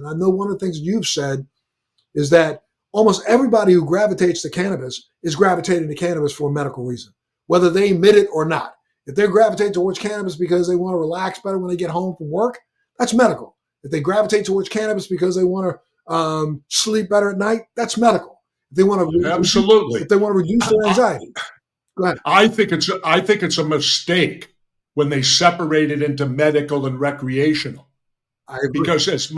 And I know one of the things you've said is that almost everybody who gravitates to cannabis is gravitating to cannabis for a medical reason, whether they admit it or not. If they gravitate towards cannabis because they want to relax better when they get home from work, that's medical. If they gravitate towards cannabis because they want to sleep better at night, that's medical. If they want to absolutely, if they want to reduce their anxiety, go ahead. I think it's a mistake when they separate it into medical and recreational. I agree. Because as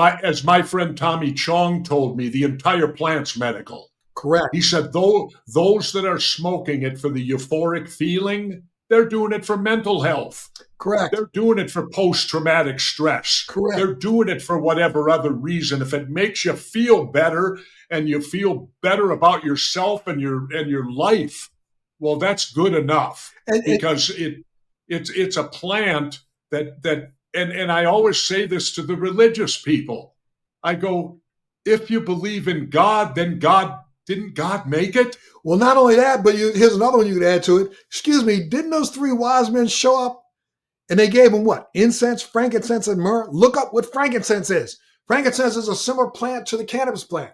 my friend Tommy Chong told me, the entire plant's medical. Correct. He said those that are smoking it for the euphoric feeling, they're doing it for mental health. Correct. They're doing it for post-traumatic stress. Correct. They're doing it for whatever other reason. If it makes you feel better and you feel better about yourself and your life, well, that's good enough. Because it's a plant that and I always say this to the religious people. I go, if you believe in God, then didn't God make it? Well, not only that, but here's another one you could add to it. Excuse me, didn't those three wise men show up and they gave them what? Incense, frankincense, and myrrh? Look up what frankincense is. Frankincense is a similar plant to the cannabis plant.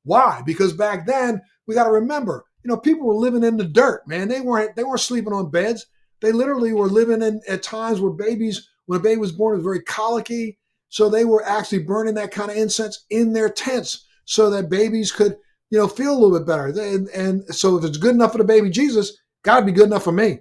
Why? Because back then, we got to remember, people were living in the dirt, man. They weren't sleeping on beds. They literally were living in at times where when a baby was born, it was very colicky. So they were actually burning that kind of incense in their tents so that babies could, feel a little bit better. And so if it's good enough for the baby Jesus, got to be good enough for me.